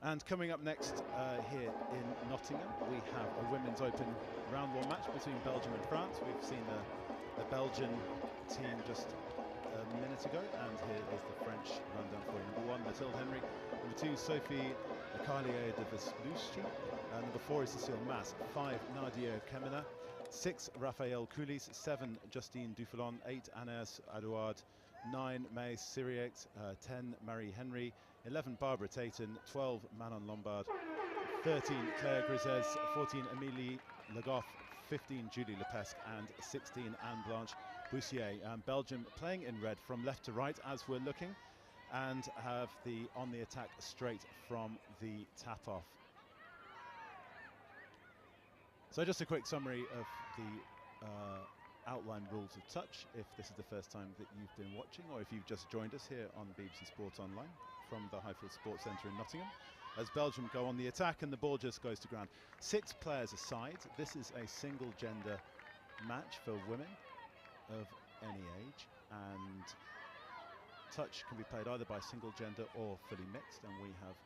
And coming up next here in Nottingham, we have a Women's Open round one match between Belgium and France. We've seen the Belgian team just a minute ago, and here is the French rundown for you. Number 1, Mathilde Henry. Number 2, Sophie Carlier de Veslucci. Number 4 is Cécile Mass. 5, Nadia Kemena. 6, Raphaël Coulis. 7, Justine Duffelon. 8, Agnès Audouard. 9, May Syriac. 10, Marie Henry. 11, Barbara Tayton. 12, Manon Lombard. 13, Claire Grisez. 14, Emilie Le Goff. 15, Julie Lepesque, and 16, Anne-Blanche Boussier. Belgium playing in red from left to right as we're looking, and have the on the attack straight from the tap off. So just a quick summary of the outline rules of touch, if this is the first time that you've been watching, or if you've just joined us here on BBC Sport Online from the Highfield Sports Centre in Nottingham, as Belgium go on the attack and the ball just goes to ground. 6 players aside. This is a single gender match for women of any age, and touch can be played either by single gender or fully mixed, and we have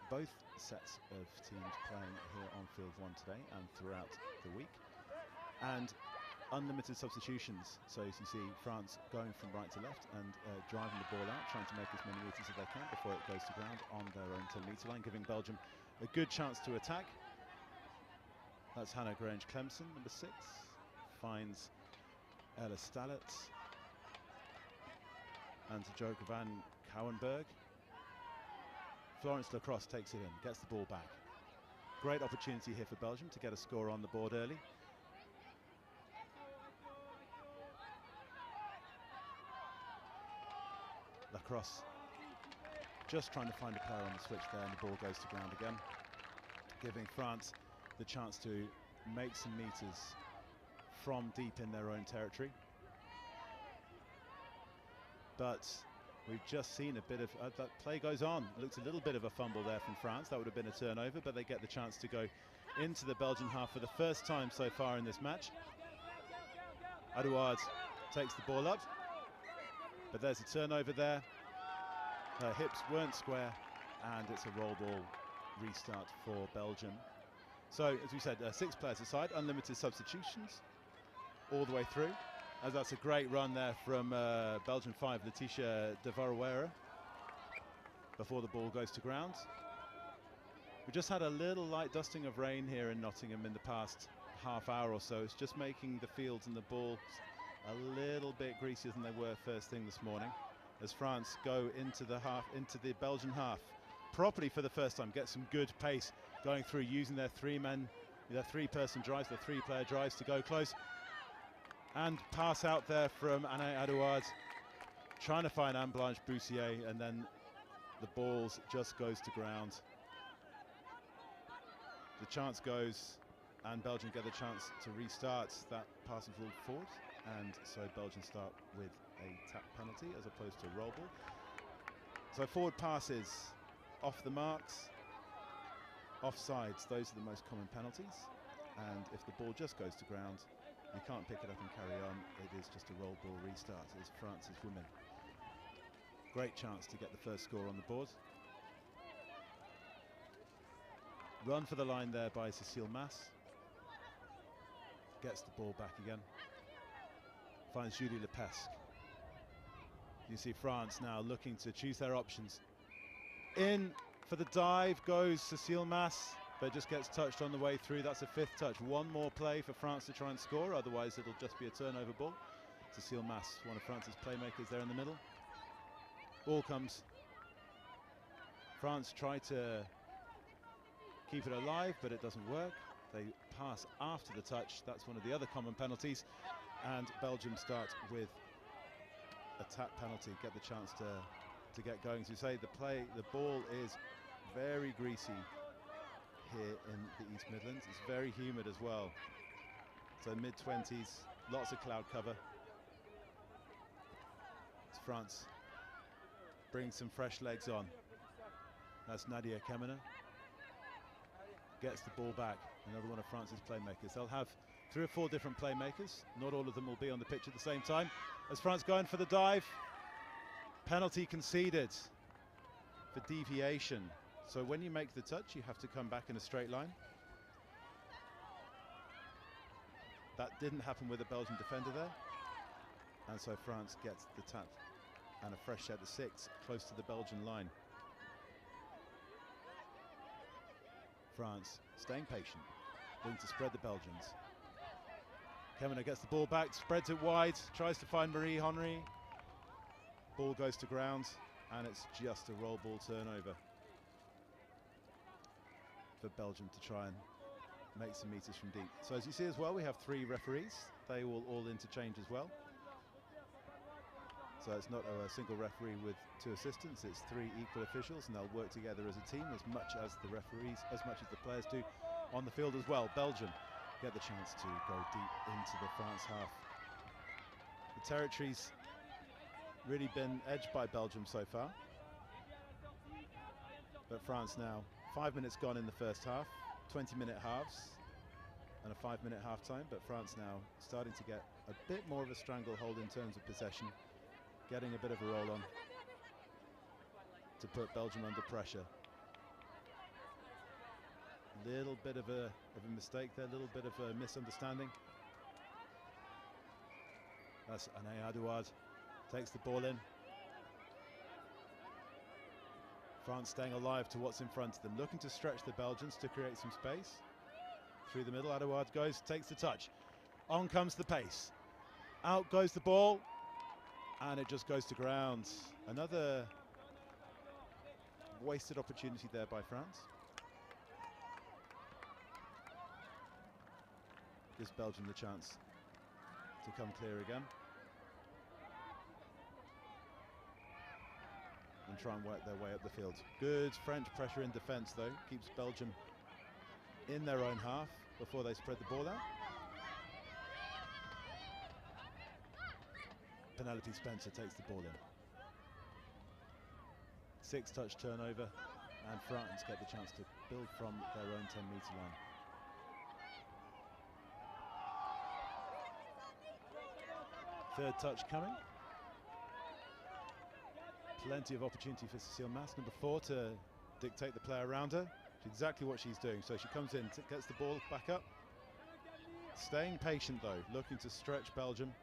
both sets of teams playing here on field 1 today and throughout the week, and unlimited substitutions. So as you see, France going from right to left and driving the ball out, trying to make as many meters as they can before it goes to ground on their own 10-meter line, giving Belgium a good chance to attack. That's Hannah Grange-Clemson, number 6, finds Ella Stallet, and to Joke van Kouwenberg. Florence Lacrosse takes it in, gets the ball back. Great opportunity here for Belgium to get a score on the board early. Lacrosse just trying to find a player on the switch there, and the ball goes to ground again, giving France the chance to make some meters from deep in their own territory. But we've just seen a bit of that play goes on. Looks a little bit of a fumble there from France. That would have been a turnover, but they get the chance to go into the Belgian half for the first time so far in this match. Audouard takes the ball up, but there's a turnover there. Her hips weren't square, and it's a roll ball restart for Belgium. So, as we said, 6 players aside, unlimited substitutions all the way through. As that's a great run there from Belgian 5, Letitia de Varouera, before the ball goes to ground. We just had a little light dusting of rain here in Nottingham in the past half hour or so. It's just making the fields and the balls a little bit greasier than they were first thing this morning, as France go into the Belgian half properly for the first time. Get some good pace going through, using their 3-person drives, their 3-player drives to go close, and pass out there from Anne Audouard, trying to find Anne-Blanche Boussier, and then the balls just goes to ground. The chance goes, and Belgium get the chance to restart. That pass is ruled forward, and so Belgium start with a tap penalty as opposed to a roll ball. So forward passes off the marks, offsides, those are the most common penalties, and if the ball just goes to ground, you can't pick it up and carry on. It is just a roll ball restart as France's women. Great chance to get the first score on the board. Run for the line there by Cécile Mass. Gets the ball back again. Finds Julie Lepesque. You see France now looking to choose their options. In for the dive goes Cécile Mass, but just gets touched on the way through. That's a 5th touch. One more play for France to try and score, otherwise it'll just be a turnover ball. Cécile Mass, one of France's playmakers there in the middle. Ball comes. France try to keep it alive, but it doesn't work. They pass after the touch. That's one of the other common penalties, and Belgium start with a tap penalty, get the chance to get going. As you say, the ball is very greasy here in the East Midlands. It's very humid as well. So mid-20s, lots of cloud cover. As France brings some fresh legs on. That's Nadia Kemena. Gets the ball back, another one of France's playmakers. They'll have 3 or 4 different playmakers. Not all of them will be on the pitch at the same time. As France going for the dive, penalty conceded for deviation. So when you make the touch, you have to come back in a straight line. That didn't happen with the Belgian defender there. And so France gets the tap and a fresh set of 6 close to the Belgian line. France staying patient, looking to spread the Belgians. Kemena gets the ball back, spreads it wide, tries to find Marie Henry. Ball goes to ground, and it's just a roll ball turnover for Belgium to try and make some meters from deep. So as you see as well, we have 3 referees. They will all interchange as well. So it's not a single referee with 2 assistants, it's 3 equal officials, and they'll work together as a team as much as the referees, as much as the players do on the field as well. Belgium get the chance to go deep into the France half. The territory's really been edged by Belgium so far. But France now, 5 minutes gone in the first half, 20-minute halves and a 5-minute half time, but France now starting to get a bit more of a stranglehold in terms of possession, getting a bit of a roll on to put Belgium under pressure. Little bit of a mistake there, a little bit of a misunderstanding. That's Anaï Adouard, takes the ball in. France staying alive to what's in front of them, looking to stretch the Belgians to create some space. Through the middle, Adouard goes, takes the touch. On comes the pace. Out goes the ball, and it just goes to ground. Another wasted opportunity there by France. Gives Belgium the chance to come clear again and try and work their way up the field. Good French pressure in defence though, keeps Belgium in their own half before they spread the ball out. Penelope Spencer takes the ball in. 6-touch turnover, and France get the chance to build from their own 10-metre line. Third touch coming. Plenty of opportunity for Cécile Mas, number 4, to dictate the play around her. It's exactly what she's doing. So she comes in, gets the ball back up. Staying patient though, looking to stretch Belgium.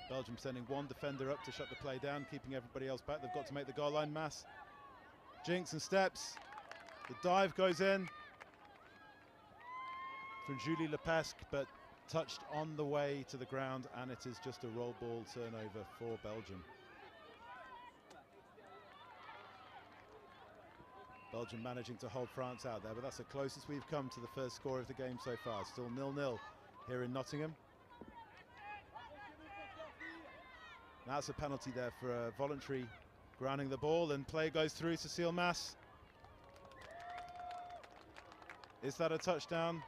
Belgium sending 1 defender up to shut the play down, keeping everybody else back. They've got to make the goal line. Mas jinks and steps. The dive goes in from Julie Lepesque, but touched on the way to the ground, and it is just a roll ball turnover for Belgium. Belgium managing to hold France out there, but that's the closest we've come to the first score of the game so far. Still 0-0 here in Nottingham. That's a penalty there for a voluntary grounding the ball, and play goes through Cécile Mas. Is that a touchdown?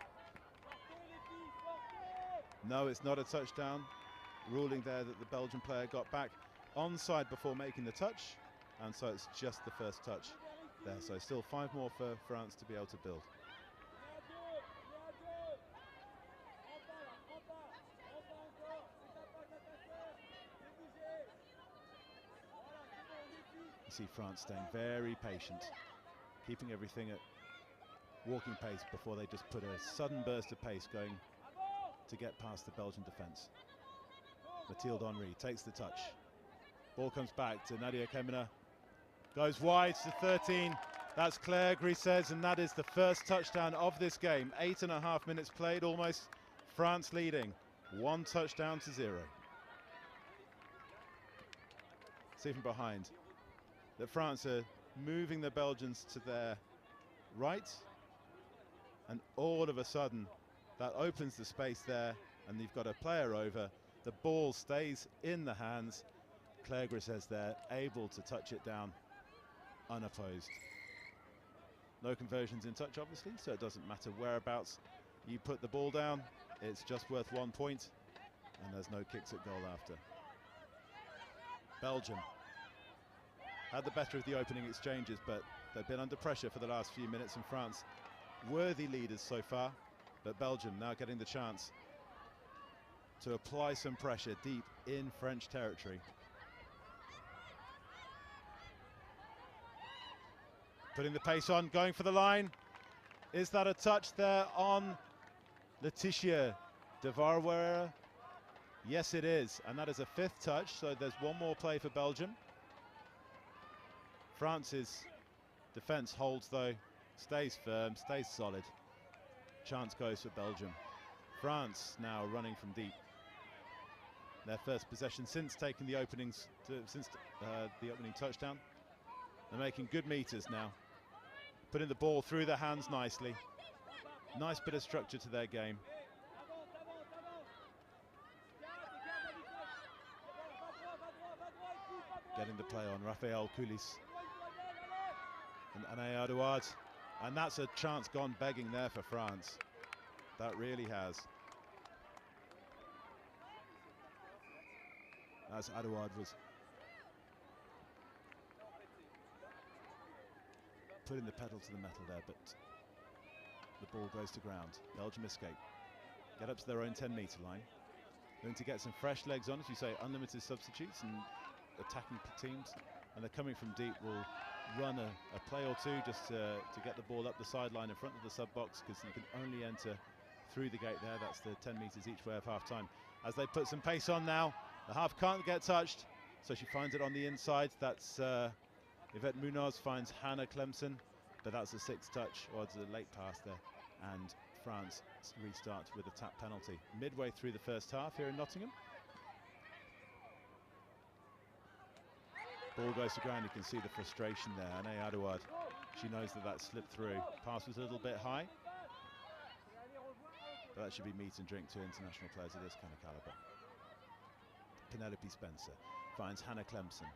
No, it's not a touchdown. Ruling there that the Belgian player got back onside before making the touch, and so it's just the first touch there. So still 5 more for France to be able to build. You see France staying very patient, keeping everything at walking pace before they just put a sudden burst of pace going to get past the Belgian defence. Mathilde Henry takes the touch. Ball comes back to Nadia Kemena. Goes wide to 13. That's Claire Grisez, and that is the first touchdown of this game. 8.5 minutes played, almost. France leading 1 touchdown to 0. See from behind that France are moving the Belgians to their right, and all of a sudden that opens the space there, and you've got a player over. The ball stays in the hands. Claire Grisez there, able to touch it down unopposed. No conversions in touch, obviously, so it doesn't matter whereabouts you put the ball down. It's just worth 1 point, and there's no kicks at goal after. Belgium had the better of the opening exchanges, but they've been under pressure for the last few minutes, and France worthy leaders so far. But Belgium now getting the chance to apply some pressure deep in French territory. Putting the pace on, going for the line. Is that a touch there on Letitia de Varwera? Yes, it is, and that is a 5th touch, so there's one more play for Belgium. France's defence holds though, stays firm, stays solid. Chance goes for Belgium. France now running from deep. Their first possession since taking the openings, the opening touchdown. They're making good meters now. Putting the ball through their hands nicely. Nice bit of structure to their game. Getting the play on Raphael Coulis and Anaï Adouard. And that's a chance gone begging there for France. That really has. As Adouard was putting the pedal to the metal there, but the ball goes to ground. Belgium escape. Get up to their own 10-metre line. Going to get some fresh legs on, as you say, unlimited substitutes and attacking teams. And they're coming from deep. Will run a play or two just to get the ball up the sideline in front of the sub-box, because you can only enter through the gate there. That's the 10 metres each way of half-time. As they put some pace on now, the half can't get touched, so she finds it on the inside. That's Yvette Munoz finds Hannah Clemson, but that's a 6th touch, or it's a late pass there, and France restart with a tap penalty. Midway through the first half here in Nottingham. Ball goes to ground, you can see the frustration there. Anaï Adouard, she knows that slipped through. Pass was a little bit high, but that should be meat and drink to international players of this kind of calibre. Penelope Spencer finds Hannah Clemson.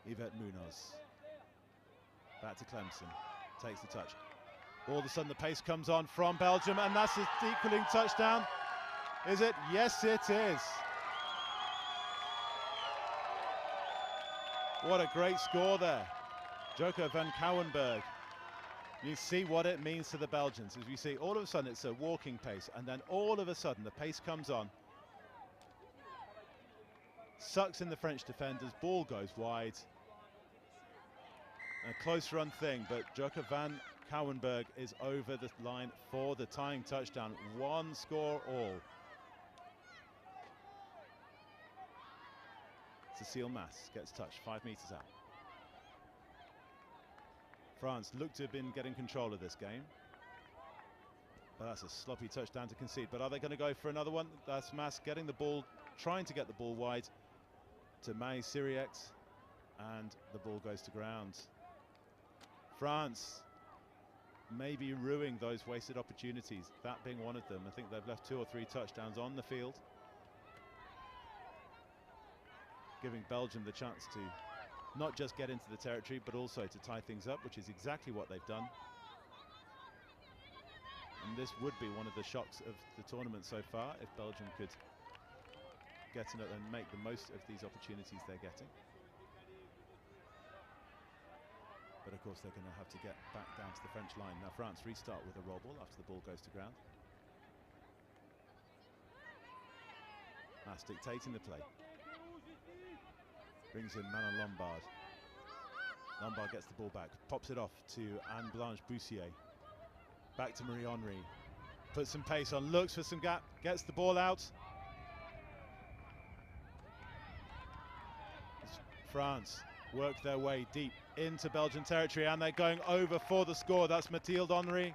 Yvette Munoz. Back to Clemson. Takes the touch. All of a sudden the pace comes on from Belgium, and that's an equaling touchdown. Is it? Yes, it is. What a great score there. Joka van Kouwenberg. You see what it means to the Belgians. As we see, all of a sudden it's a walking pace, and then all of a sudden the pace comes on. Sucks in the French defenders, ball goes wide. A close run thing, but Joka van Kouwenberg is over the line for the tying touchdown. 1 score all. Cécile Mass gets touched 5 metres out. France look to have been getting control of this game, but that's a sloppy touchdown to concede. But are they going to go for another one? That's Mass getting the ball, trying to get the ball wide to May Siriex, and the ball goes to ground. France maybe ruining those wasted opportunities, that being one of them. I think they've left 2 or 3 touchdowns on the field, giving Belgium the chance to not just get into the territory, but also to tie things up, which is exactly what they've done. And this would be one of the shocks of the tournament so far, if Belgium could get in it and make the most of these opportunities they're getting. But of course they're going to have to get back down to the French line. Now France restart with a roll ball after the ball goes to ground. Mass dictating the play. Brings in Manon Lombard. Lombard gets the ball back, pops it off to Anne-Blanche Boussier. Back to Marie-Henri. Puts some pace on, looks for some gap, gets the ball out. France work their way deep into Belgian territory, and they're going over for the score. That's Mathilde Henry.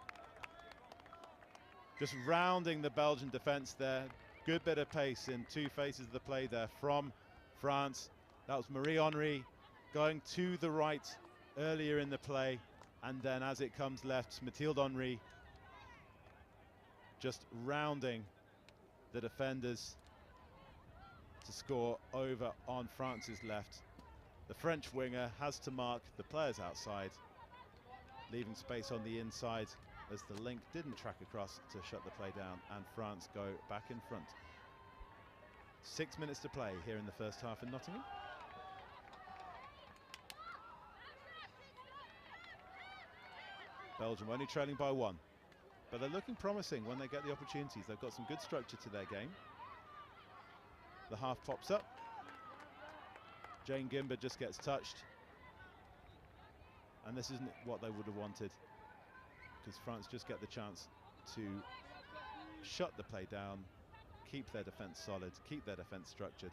Just rounding the Belgian defence there. Good bit of pace in 2 phases of the play there from France. That was Marie-Henri going to the right earlier in the play, and then as it comes left, Mathilde Henry just rounding the defenders to score over on France's left. The French winger has to mark the players outside, leaving space on the inside as the link didn't track across to shut the play down, and France go back in front. 6 minutes to play here in the first half in Nottingham. Belgium only trailing by 1, but they're looking promising when they get the opportunities. They've got some good structure to their game. The half pops up. Jane Gimber just gets touched. And this isn't what they would have wanted, because France just get the chance to shut the play down, keep their defence solid, keep their defence structured,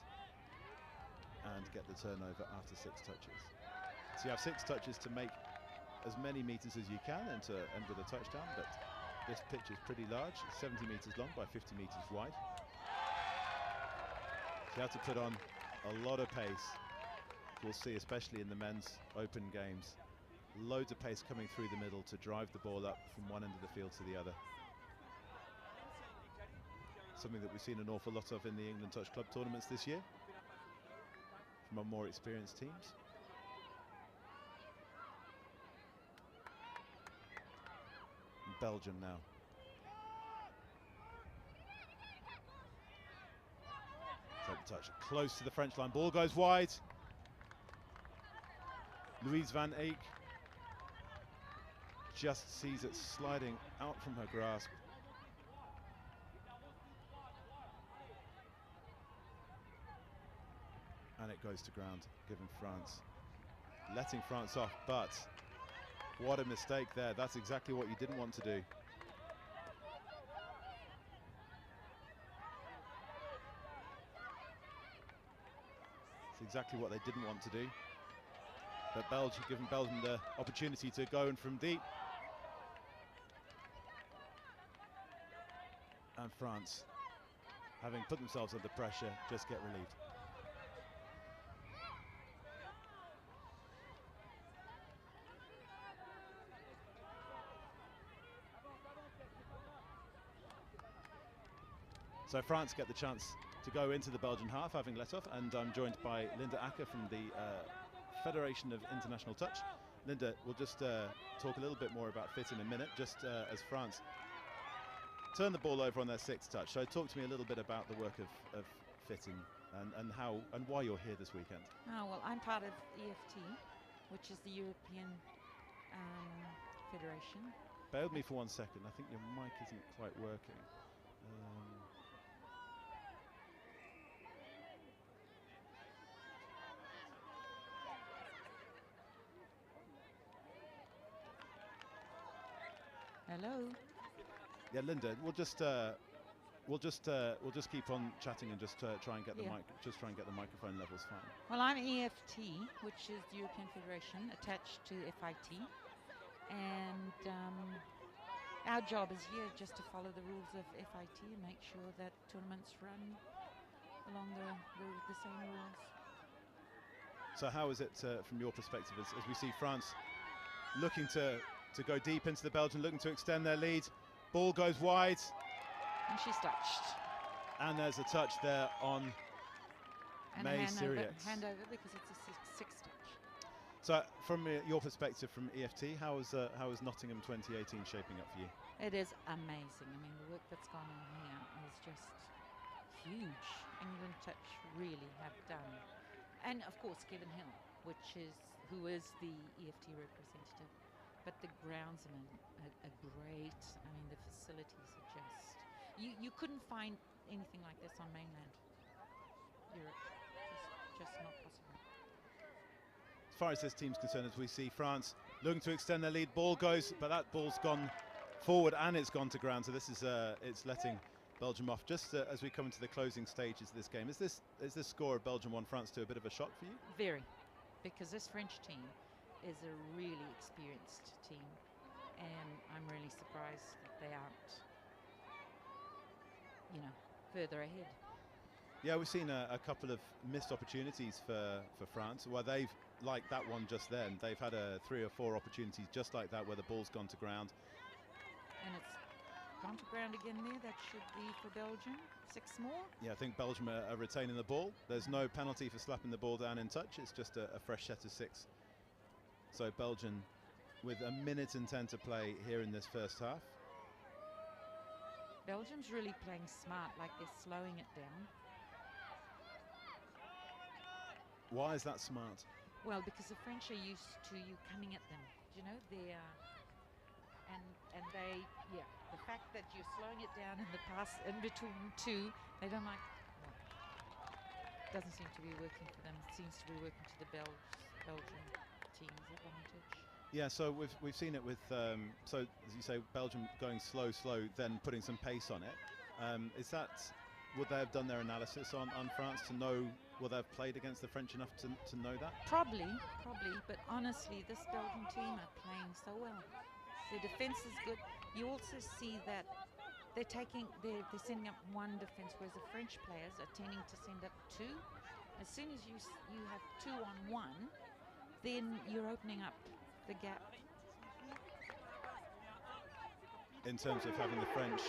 and get the turnover after 6 touches. So you have 6 touches to make as many metres as you can and to end with a touchdown, but this pitch is pretty large, 70 metres long by 50 metres wide. So you have to put on a lot of pace. We'll see, especially in the men's open games, loads of pace coming through the middle to drive the ball up from one end of the field to the other. Something that we've seen an awful lot of in the England Touch Club tournaments this year from our more experienced teams. And Belgium now. Take the touch close to the French line. Ball goes wide. Louise van Eyck just sees it sliding out from her grasp. And it goes to ground, giving France, letting France off, but what a mistake there. That's exactly what you didn't want to do. It's exactly what they didn't want to do. But Belgium, giving Belgium the opportunity to go in from deep. And France, having put themselves under pressure, just get relieved. So France get the chance to go into the Belgian half, having let off, and I'm joined by Linda Acker from the Federation of International Touch. Linda, we'll just talk a little bit more about fit in a minute, just as France turn the ball over on their 6th touch. So talk to me a little bit about the work of fitting and how and why you're here this weekend. Oh, well, I'm part of EFT, which is the European Federation. Bear with me for 1 second. I think your mic isn't quite working. Hello. Yeah, Linda, we'll just keep on chatting and just try and get the the microphone levels fine. Well, I'm EFT, which is the European Federation attached to FIT, and our job is here just to follow the rules of FIT and make sure that tournaments run along the same rules. So how is it from your perspective as we see France looking to go deep into the Belgian, looking to extend their lead? Ball goes wide. And she's touched. And there's a touch there on May Syriac. Hand over because it's a 6th touch. So from your perspective from EFT, how is Nottingham 2018 shaping up for you? It is amazing. I mean, the work that's gone on here is just huge. England Touch really have done. And of course, Kevin Hill, who is the EFT representative. But the groundsmen are great. I mean, the facilities are just... You couldn't find anything like this on mainland Europe. Just not possible. As far as this team's concerned, as we see France looking to extend their lead, ball goes, but that ball's gone forward and it's gone to ground. So this is it's letting Belgium off just as we come into the closing stages of this game. Is this score of Belgium 1, France 2 a bit of a shock for you? Very, because this French team is a really experienced team, and I'm really surprised that they aren't, further ahead. Yeah, we've seen a couple of missed opportunities for France. Well, they've, like that one just then, they've had 3 or 4 opportunities just like that where the ball's gone to ground. And it's gone to ground again there. That should be for Belgium. 6 more. Yeah, I think Belgium are retaining the ball. There's no penalty for slapping the ball down in touch. It's just a fresh set of 6. So Belgium with 1 minute and 10 to play here in this first half. Belgium's really playing smart, like they're slowing it down. Why is that smart? Well, because the French are used to you coming at them. They are, and they, the fact that you're slowing it down in the pass in between 2, they don't like. No, doesn't seem to be working for them. It seems to be working to the Belgian team's advantage. Yeah, so we've seen it with so as you say, Belgium going slow, then putting some pace on it. Is that, would they have done their analysis on France to know, will they have played against the French enough to know that? Probably, but honestly, this Belgian team are playing so well. Their defense is good. You also see that they're sending up one defense, whereas the French players are tending to send up two. As soon as you have 2-on-1, then you're opening up the gap. In terms of having the French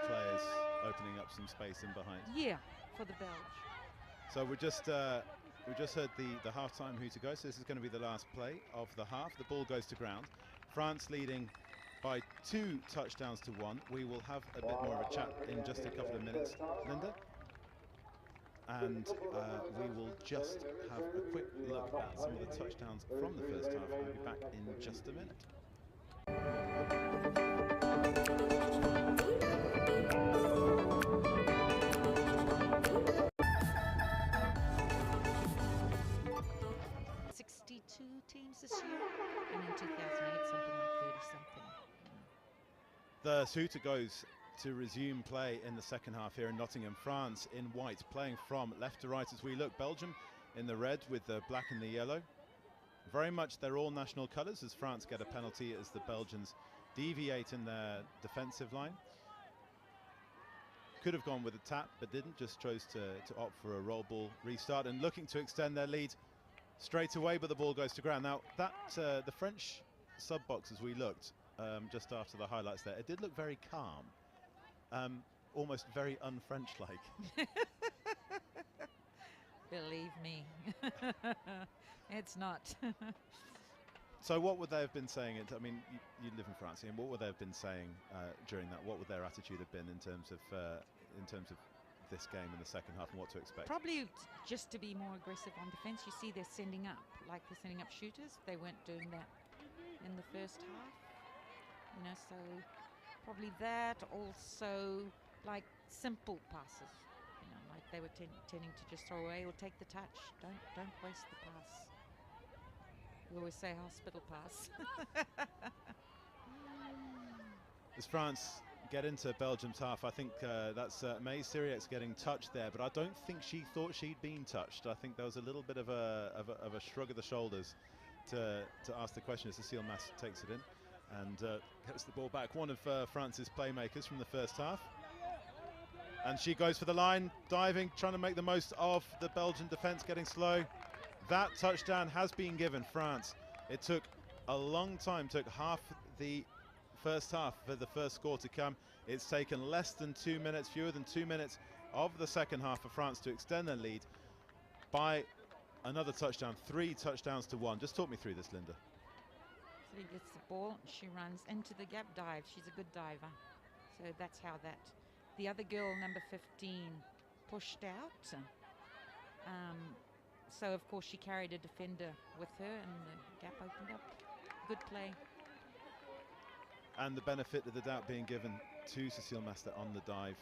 players opening up some space in behind. Yeah, for the Belge. So we just heard the half-time who to go. So this is going to be the last play of the half. The ball goes to ground. France leading by 2 touchdowns to 1. We will have a bit more of a chat in just a couple of minutes, Linda. And we will just have a quick look at some of the touchdowns from the first half. We'll be back in just a minute. Teams this year, and in 2008 something like 30-something. The Suter goes to resume play in the second half here in Nottingham. France in white, playing from left to right as we look. Belgium in the red with the black and the yellow. Very much they're all national colours as France get a penalty as the Belgians deviate in their defensive line. Could have gone with a tap but didn't, just chose to opt for a roll ball restart and looking to extend their lead straight away, but the ball goes to ground. Now that the French sub box as we looked just after the highlights there, it did look very calm, almost very un-French like. Believe me, it's not. So what would they have been saying? I mean, you live in France, and what would they have been saying during that? What would their attitude have been in terms of this game in the second half and what to expect? Probably just to be more aggressive on defense. You see they're sending up, like they're sending up shooters. They weren't doing that in the first half, you know, so probably that. Also like simple passes, you know, like they were tending to just throw away or take the touch. Don't waste the pass. We always say hospital pass. As France get into Belgium's half, I think that's May Syriac's getting touched there, but I don't think she thought she'd been touched. I think there was a little bit of a shrug of the shoulders to ask the question as Cecile Mass takes it in and gets the ball back. One of France's playmakers from the first half. And she goes for the line, diving, trying to make the most of the Belgian defence getting slow. That touchdown has been given France. It took a long time, took half the first half for the first score to come. It's taken less than 2 minutes, fewer than 2 minutes of the second half for France to extend their lead by another touchdown, 3 touchdowns to 1. Just talk me through this, Linda. So he gets the ball, she runs into the gap, dive. She's a good diver. So that's how that. The other girl, number 15, pushed out. So of course she carried a defender with her and the gap opened up. Good play. And the benefit of the doubt being given to Cecile Master on the dive.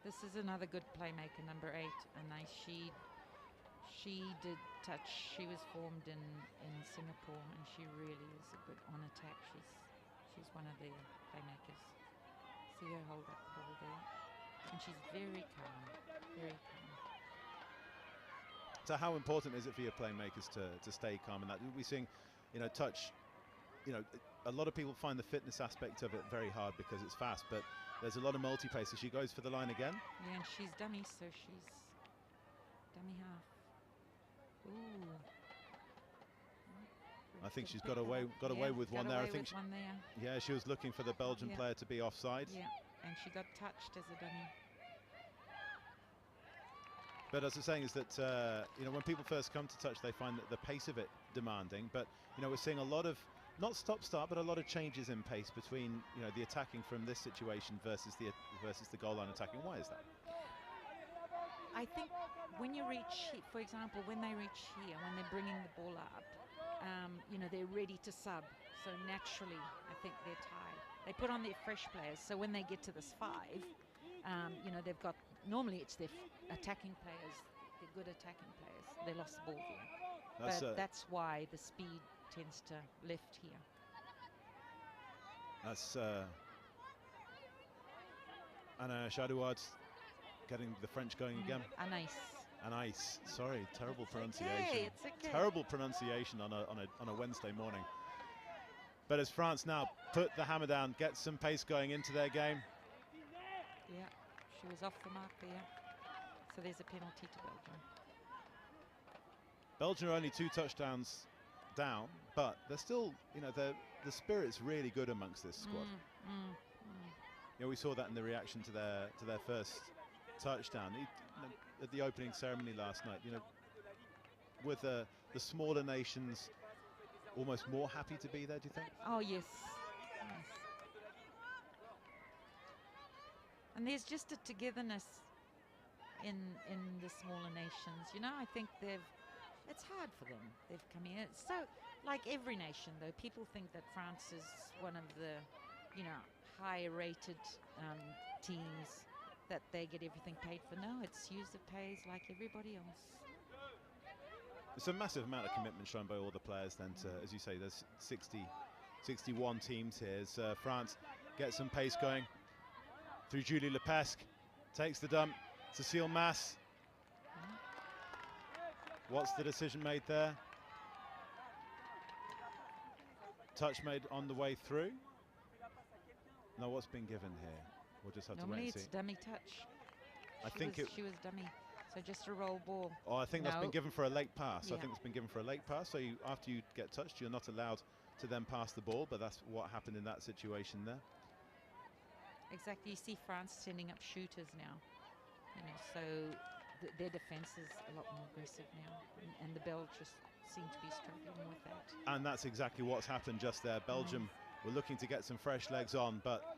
This is another good playmaker, number 8, and she did touch. She was formed in Singapore, and she really is a good on attack. She's one of the playmakers. See her hold up the ball there, and she's very calm, very calm. So how important is it for your playmakers to stay calm in that? We're seeing, you know, touch. You know, a lot of people find the fitness aspect of it very hard because it's fast, but there's a lot of multi-play. So she goes for the line again. Yeah, and she's dummy, so she's dummy half. Ooh. I think she's got away with one there. I think yeah, she was looking for the Belgian player to be offside. Yeah, and she got touched as a dummy. But as I'm saying is that you know, when people first come to touch, they find that the pace of it demanding. But you know, we're seeing a lot of not stop-start, but a lot of changes in pace between, you know, the attacking from this situation versus the goal line attacking. Why is that? I think when you reach, for example, when they reach here, when they're bringing the ball up, you know, they're ready to sub. So naturally, I think they're tired. They put on their fresh players. So when they get to this 5, you know, they've got, normally it's their attacking players, they're good attacking players. They lost the ball there. That's why the speed tends to lift here. That's Anna Shadouard getting the French going again. Anais. Sorry, terrible pronunciation. It's okay. Terrible pronunciation on a Wednesday morning. But as France now put the hammer down, get some pace going into their game. Yeah, she was off the mark there. So there's a penalty to Belgium. Belgium are only 2 touchdowns down, but they're still, you know, the spirit's really good amongst this squad. You know, we saw that in the reaction to their first touchdown at the opening ceremony last night. You know, with the smaller nations almost more happy to be there, do you think? Oh yes. And there's just a togetherness in the smaller nations. You know, I think it's hard for them. They've come here. So, like every nation, though, people think that France is one of the, you know, high-rated teams, that they get everything paid for. No, it's user pays like everybody else. It's a massive amount of commitment shown by all the players then to, as you say, there's 61 teams here as France gets some pace going through Julie Lepesque, takes the dump, Cécile Mass. What's the decision made there? Touch made on the way through. No, what's been given here? We'll just have to wait and see. Normally it's dummy touch. She was dummy. So just a roll ball. Oh, I think that's been given for a late pass. Yeah. I think it's been given for a late pass. So after you get touched, you're not allowed to then pass the ball. But that's what happened in that situation there. Exactly. You see France sending up shooters now. You know, so their defense is a lot more aggressive now, and the Belgians seem to be struggling with that. And that's exactly what's happened just there. Belgium were looking to get some fresh legs on, but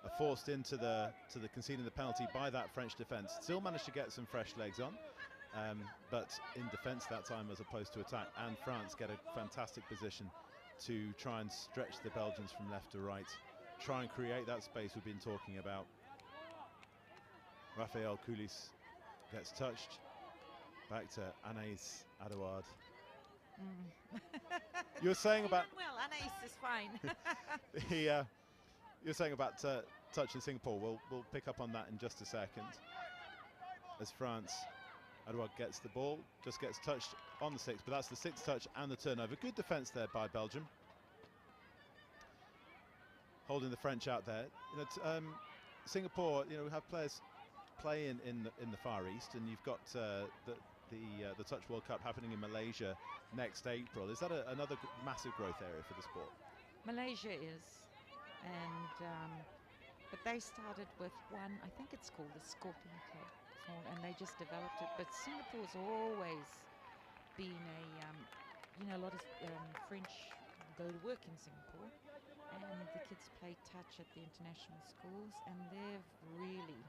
are forced into the conceding the penalty by that French defence. Still managed to get some fresh legs on, but in defence that time as opposed to attack. And France get a fantastic position to try and stretch the Belgians from left to right, try and create that space we've been talking about. Raphael Coulis gets touched. Back to Anaïs Adouard. You were saying about... Well, Anaïs is fine. You're saying about touch in Singapore. We'll pick up on that in just a second. As France, Adouard gets the ball, just gets touched on the 6th, but that's the 6th touch and the turnover. Good defence there by Belgium. Holding the French out there. You know, Singapore, you know, we have players play in the Far East, and you've got the Touch World Cup happening in Malaysia next April. Is that another massive growth area for the sport? Malaysia is, and but they started with one, I think it's called the Scorpion Club, and they just developed it. But Singapore's always been you know, a lot of French go to work in Singapore, and the kids play touch at the international schools, and they've really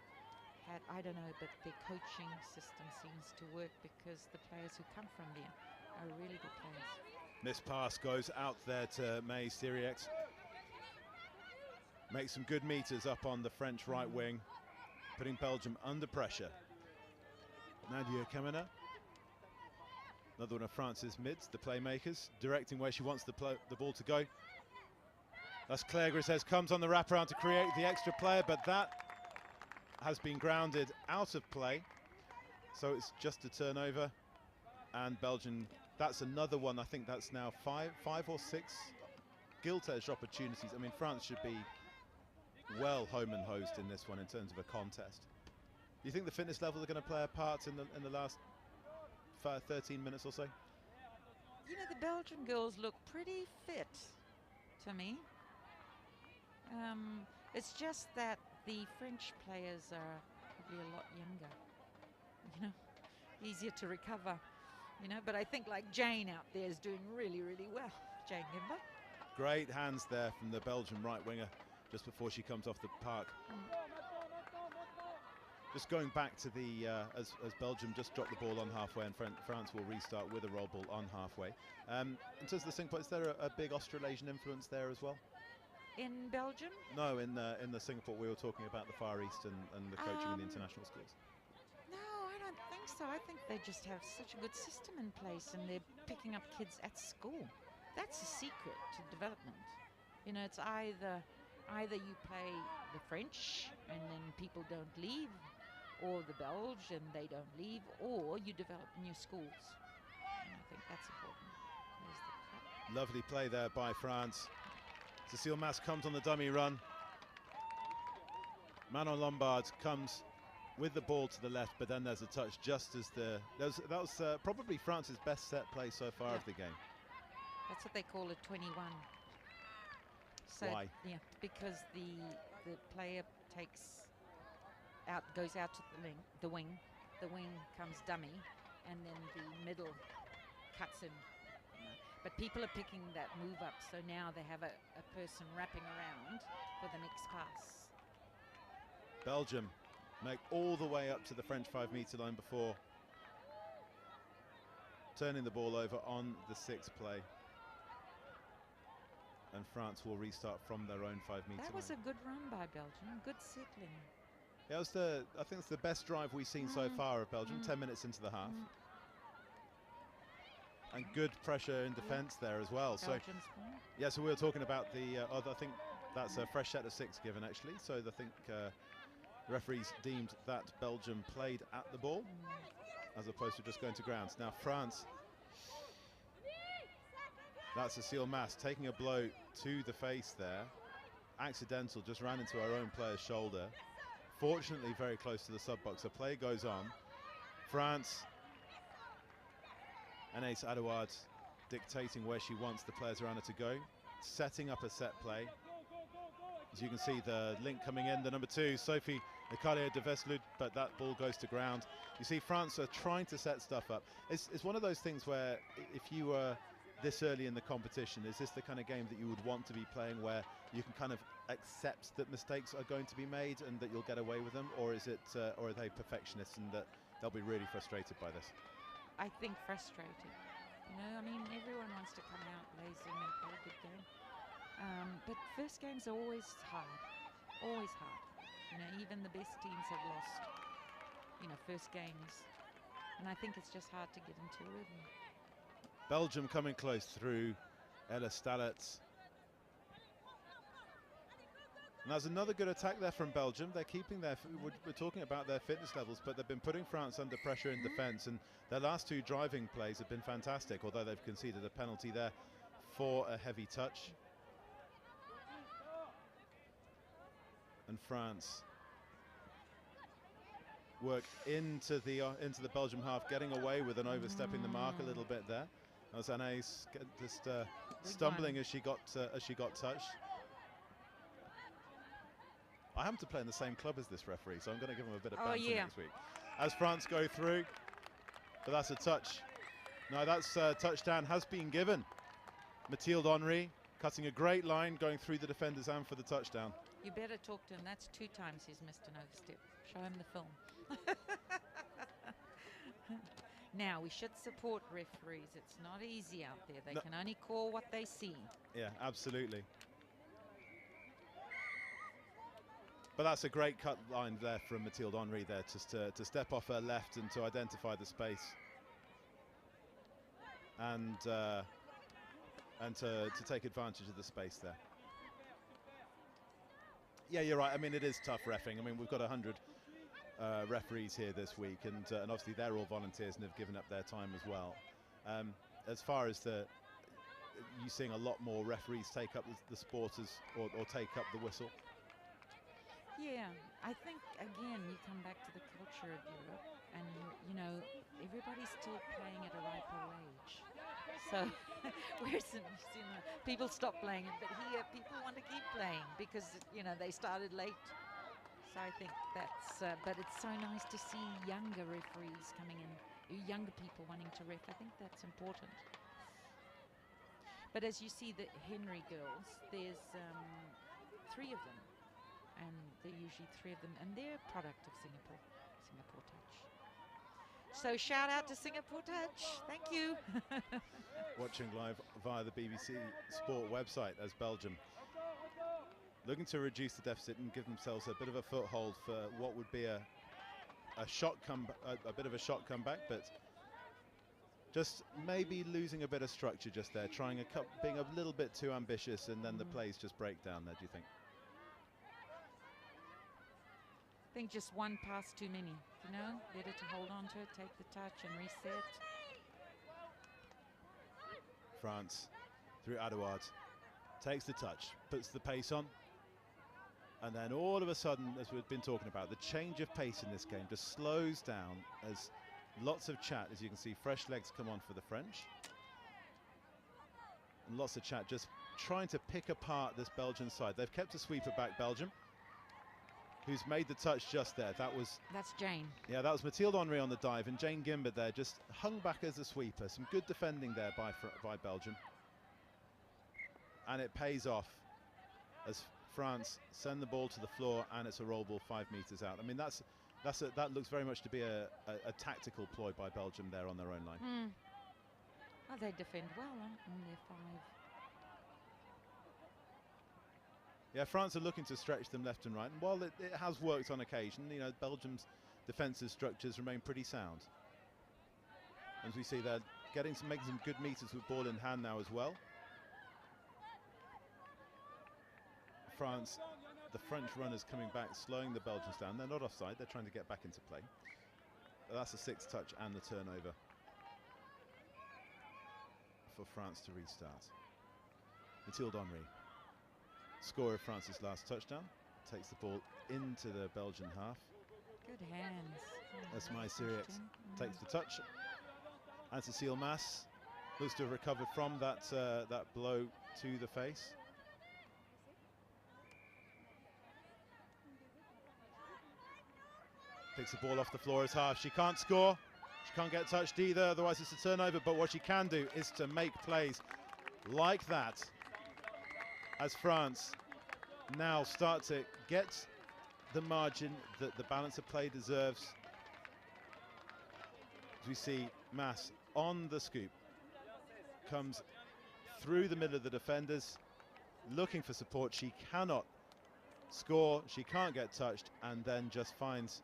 had, I don't know, but their coaching system seems to work because the players who come from there are really good players. This pass goes out there to May Siriex. Makes some good meters up on the French right wing, putting Belgium under pressure. Nadia Kamena, another one of France's mids, the playmakers, directing where she wants the ball to go. That's Claire Grisez, comes on the wraparound to create the extra player, but that has been grounded out of play. So it's just a turnover, and Belgium, that's another one. I think that's now five or six gilt-edged opportunities. I mean, France should be well home and hosed in this one in terms of a contest. Do you think the fitness level are going to play a part in the last 13 minutes or so? You know, the Belgian girls look pretty fit to me. It's just that the French players are probably a lot younger, you know, easier to recover, you know, but I think like Jane out there is doing really, really well. Jane Gimber. Great hands there from the Belgian right winger just before she comes off the park. Just going back to the, as Belgium just dropped the ball on halfway, and France will restart with a roll ball on halfway. In terms of the Singapore, is there a big Australasian influence there as well? In Belgium? No, in the Singapore, we were talking about the Far East and the coaching in the international schools. No, I don't think so. I think they just have such a good system in place, and they're picking up kids at school. That's a secret to development. You know, it's either you play the French and then people don't leave, or the Belge and they don't leave, or you develop new schools. And I think that's important. There's the cut. Lovely play there by France. Cecile Mass comes on the dummy run. Manon Lombard comes with the ball to the left, but then there's a touch just as that was probably France's best set play so far of the game. That's what they call a 21. So, Why? Yeah, because the player goes out to the wing. The wing comes dummy, and then the middle cuts in. But people are picking that move up, so now they have a person wrapping around for the next pass. Belgium make all the way up to the French 5-meter line before turning the ball over on the 6th play. And France will restart from their own 5-meter line. That was a good run by Belgium, good settling. Yeah, it was I think it's the best drive we've seen so far of Belgium, 10 minutes into the half. And good pressure in defence there as well. So, yeah, so we were talking about the I think that's a fresh set of 6 given actually. So I think the referees deemed that Belgium played at the ball as opposed to just going to ground. Now France, that's Cecile Mass taking a blow to the face there. Accidental, just ran into her own player's shoulder. Fortunately very close to the sub-box. The play goes on. France, Anaïs Adouard dictating where she wants the players around her to go, setting up a set play. As you can see, the link coming in, the number 2, Sophie Nicolier de Veslud, but that ball goes to ground. You see France are trying to set stuff up. It's one of those things where if you were this early in the competition, is this the kind of game that you would want to be playing, where you can kind of accept that mistakes are going to be made and that you'll get away with them, or is it, or are they perfectionists and that they'll be really frustrated by this? I think frustrated. You know, I mean, everyone wants to come out blazing and play a good game. But first games are always hard. Always hard. You know, even the best teams have lost, you know, first games. And I think it's just hard to get into a rhythm. Belgium coming close through Ella Stallet. And that's another good attack there from Belgium. They're keeping their, we're talking about their fitness levels, but they've been putting France under pressure in defence, and their last 2 driving plays have been fantastic, although they've conceded a penalty there for a heavy touch. And France work into the Belgium half, getting away with an overstepping the mark a little bit there. That was Anaïs just stumbling as she got touched. I happen to play in the same club as this referee, so I'm going to give him a bit of banter next week. As France go through, but that's a touch. No, that's touchdown has been given. Mathilde Henry cutting a great line, going through the defenders and for the touchdown. You better talk to him. That's 2 times he's missed an overstep. Show him the film. Now, we should support referees. It's not easy out there. They can only call what they see. Yeah, absolutely. But that's a great cut line there from Mathilde Henry there, just to step off her left and to identify the space. And to take advantage of the space there. Yeah, you're right. I mean, it is tough reffing. I mean, we've got 100 referees here this week, and obviously they're all volunteers and have given up their time as well. As far as you seeing a lot more referees take up the sport or take up the whistle. Yeah, I think again you come back to the culture of Europe, and you know everybody's still playing at a riper age. So whereas people stop playing, but here people want to keep playing because you know they started late. So I think that's. But it's so nice to see younger referees coming in, younger people wanting to ref. I think that's important. But as you see the Henry girls, there's 3 of them. And there are usually 3 of them, and they're a product of Singapore Touch. So shout out to Singapore Touch. Thank you. Watching live via the BBC Sport website as Belgium looking to reduce the deficit and give themselves a bit of a foothold for what would be a bit of a shot comeback, but Just maybe losing a bit of structure just there, trying being a little bit too ambitious, and then the plays just break down there, do you think? I think just one pass too many, you know, better to hold on to it, take the touch and reset. France through Adouard, takes the touch, puts the pace on, and then all of a sudden, as we've been talking about, the change of pace in this game just slows down as lots of chat, as you can see, fresh legs come on for the French. And lots of chat just trying to pick apart this Belgian side. They've kept a sweeper back, Belgium, who's made the touch just there. That's Jane. Yeah, that was Mathilde Henry on the dive, and Jane Gimber there just hung back as a sweeper. Some good defending there by Belgium. And it pays off as France send the ball to the floor, and it's a roll ball 5 meters out. I mean, that looks very much to be a tactical ploy by Belgium there on their own line. Oh, they defend well on their 5. Yeah, France are looking to stretch them left and right, and while it has worked on occasion, you know, Belgium's defensive structures remain pretty sound. As we see, they're making some good meters with ball in hand now as well. France, the French runners coming back, slowing the Belgians down. They're not offside, they're trying to get back into play. But that's a 6th touch and the turnover for France to restart. Mathilde Henry, scorer of France's last touchdown, takes the ball into the Belgian half. Good hands. As My Syriac takes the touch. And Cécile Mass looks to have recovered from that blow to the face. Picks the ball off the floor as half. She can't score. She can't get touched either, otherwise it's a turnover. But what she can do is to make plays like that as France now start to get the margin that the balance of play deserves. As we see Mass on the scoop, comes through the middle of the defenders, looking for support. She cannot score, she can't get touched, and then just finds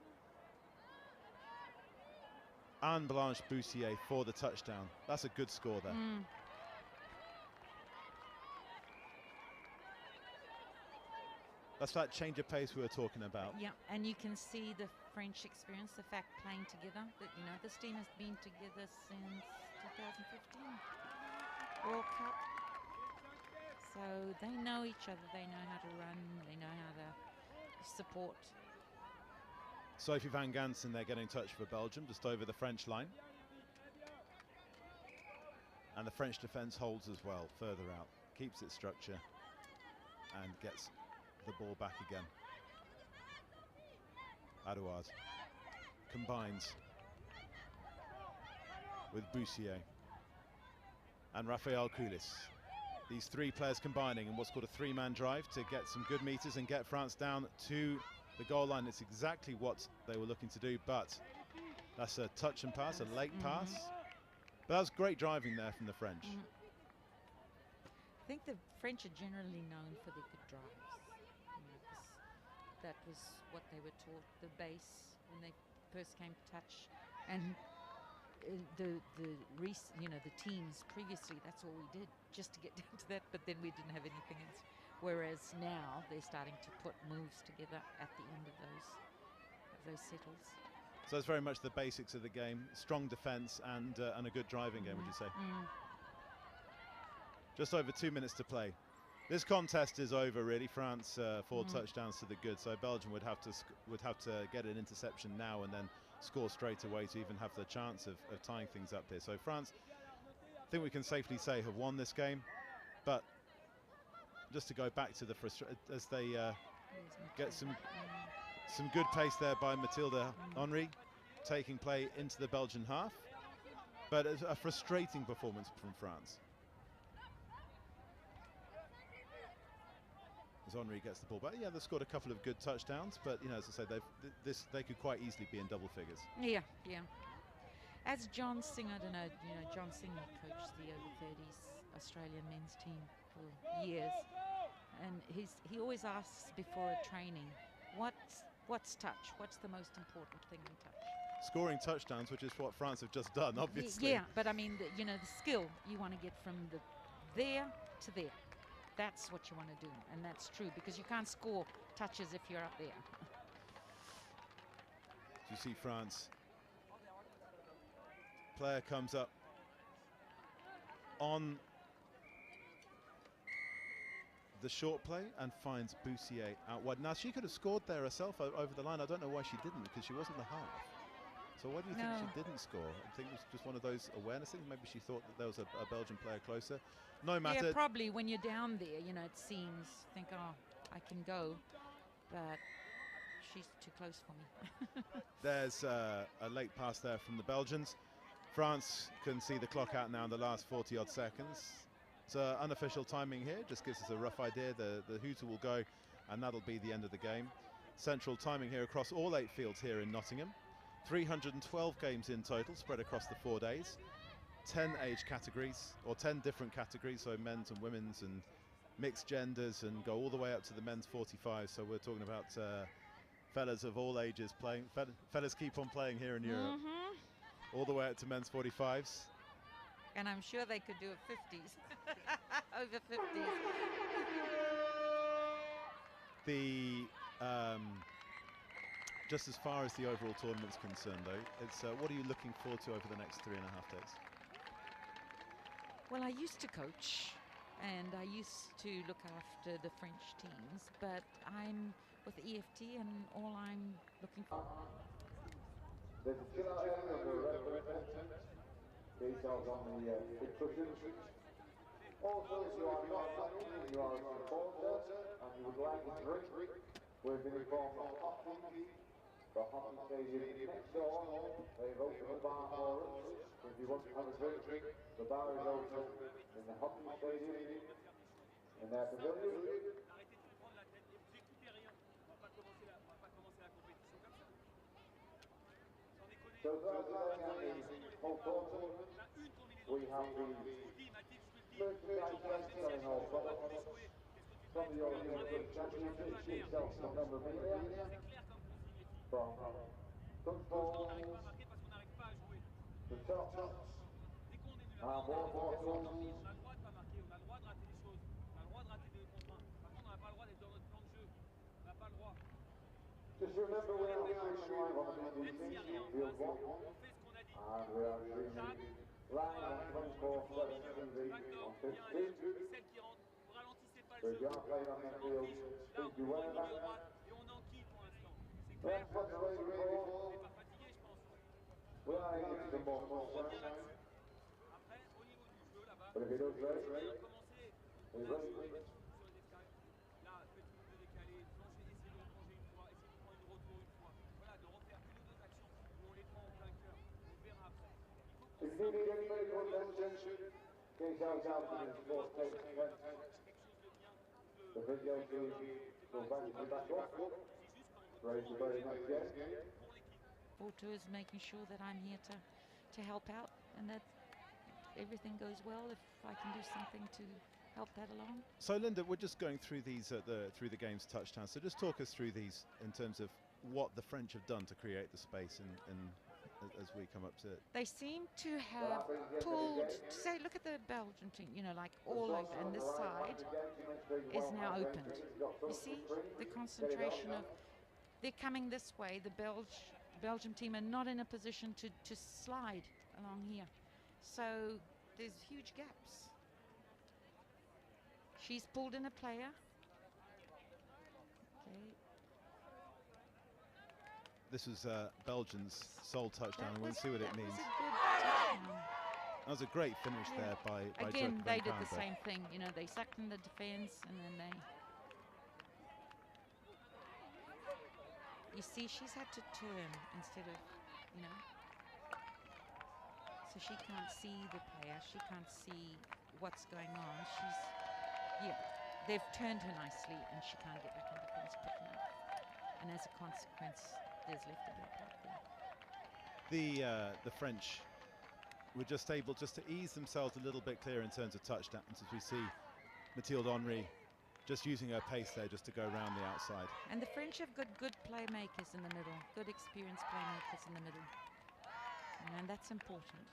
Anne-Blanche Boussier for the touchdown. That's a good score there. That's that change of pace we were talking about. Yeah, and you can see the French experience, the fact playing together, that, you know, this team has been together since 2015 World Cup. So they know each other, they know how to run, they know how to support. Sophie van Gansen there getting touch for Belgium, just over the French line. And the French defence holds as well, further out. Keeps its structure and gets the ball back again. Adouard combines with Boussier and Raphael Coulis. These 3 players combining in what's called a 3-man drive to get some good meters and get France down to the goal line. It's exactly what they were looking to do, but that's a touch and pass, a late pass. But that was great driving there from the French. I think the French are generally known for their good drives. You know, that was what they were taught, the base when they first came to touch, and the teams previously, that's all we did, just to get down to that, but then we didn't have anything else. Whereas now they're starting to put moves together at the end of those settles. So it's very much the basics of the game: strong defence and a good driving game. Would you say? Just over 2 minutes to play. This contest is over, really. France 4 touchdowns to the good. So Belgium would have to get an interception now and then score straight away to even have the chance of tying things up here. So France, I think we can safely say, have won this game. But just to go back to the frustration, as they get some good pace there by Mathilde Henry, taking play into the Belgian half. But it's a frustrating performance from France. As Henry gets the ball back, yeah, they've scored a couple of good touchdowns, but you know, as I say, they could quite easily be in double figures. Yeah. As John Singh, I don't know, you know, John Singh coached the over-30s Australian men's team for years, and he always asks before a training, what's touch? What's the most important thing in touch? scoring touchdowns, which is what France have just done, obviously. Yeah, but I mean, you know, the skill you want to get from there to there. That's what you want to do, and that's true because you can't score touches if you're up there. You see France. Player comes up on the short play and finds Boussier out wide. Now, she could have scored there herself over the line. I don't know why she didn't, because she wasn't the half. So why do you think she didn't score? I think it was just one of those awareness things. Maybe she thought that there was a Belgian player closer. No matter. Yeah, probably when you're down there, you know, it seems, think, oh, I can go, but she's too close for me. There's a late pass there from the Belgians. France can see the clock out now in the last 40-odd seconds. It's unofficial timing here, just gives us a rough idea. The hooter will go, and that'll be the end of the game. Central timing here across all 8 fields here in Nottingham. 312 games in total, spread across the 4 days. 10 age categories, or 10 different categories, so men's and women's and mixed genders, and go all the way up to the men's 45. So we're talking about fellas of all ages playing. Fellas keep on playing here in Europe. All the way up to men's 45s. And I'm sure they could do it 50s, over 50s. The just as far as the overall tournament's concerned, though, it's what are you looking forward to over the next 3.5 days? Well, I used to coach, and I used to look after the French teams, but I'm with the EFT, and all I'm looking for. There's a chill out area on the reference. Details on the big cushions. Also, if you are not playing and you are a supporter and you would like a drink, we've been informed of hockey, the hockey stadium next door. They've opened a bar for us. So if you want to have a drink, the bar is open in the hockey stadium, in their pavilion. So those are the whole tournament. We have the merchandise selling all products from the European Championship itself, some memorabilia, from football, the tops, and water bottles. Just remember we are streaming live on BBC, Field 1, and we are streaming live on 24/7 TV on 15. So if you are playing on that field, please beware of that. That's what the race is for. We are aiming for more touchdowns. But if he does race, he's ready. If you need any medical attention, case out to the sports tapes event. The video team will vanishing back up. Ready to very next game. Auto is making sure that I'm here to help out and that everything goes well if I can do something to help that along. So Linda, we're just going through these through the game's touchdowns. So just talk us through these in terms of what the French have done to create the space as we come up to it. They seem to have pulled, say, look at the Belgian team, you know, like all over, and this side is now opened. You see the concentration of, they're coming this way, the Belgium team are not in a position to slide along here. So there's huge gaps. She's pulled in a player. Okay. This was Belgium's sole touchdown, and we'll see what it means. That was a great finish there by again, Joke they Van did the Kampen. same thing. You know, they sucked in the defense, and then they... You see, she's had to turn instead of, you know... So she can't see the player. She can't see what's going on. She's... Yeah, they've turned her nicely, and she can't get back in defense quick enough. And as a consequence, there's left a gap out there. The French were just able to ease themselves a little bit clearer in terms of touchdowns, as we see Mathilde Henry just using her pace there just to go around the outside. And the French have got good playmakers in the middle, good experienced playmakers in the middle. And that's important.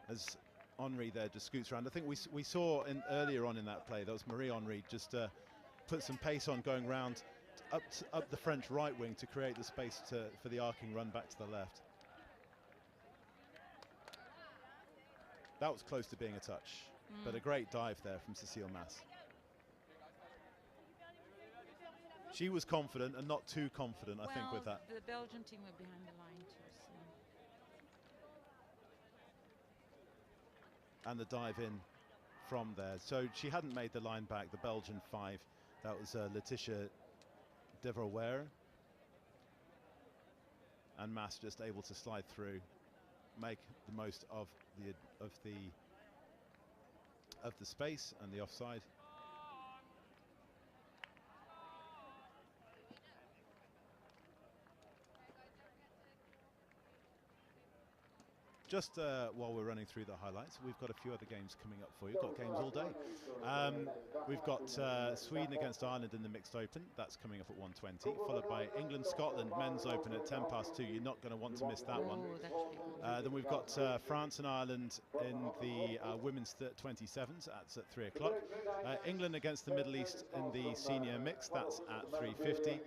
As Henry there just scoots around, I think we saw earlier on in that play, that was Marie-Henri just put some pace on going round up the French right wing to create the space for the arcing run back to the left. That was close to being a touch, but a great dive there from Cécile Mass. She was confident and not too confident, I think, with that. The Belgian team were behind the line too. So. And the dive in from there. So she hadn't made the line back, the Belgian 5. That was Laetitia Devrouwer. And Mass just able to slide through, make the most of the space and the offside. Just while we're running through the highlights, we've got a few other games coming up for you. We've got games all day. We've got Sweden against Ireland in the mixed open. That's coming up at 1:20, followed by England-Scotland men's open at 2:10. You're not going to want to miss that one. Then we've got France and Ireland in the women's 27s. That's at 3 o'clock. England against the Middle East in the senior mix. That's at 3:50.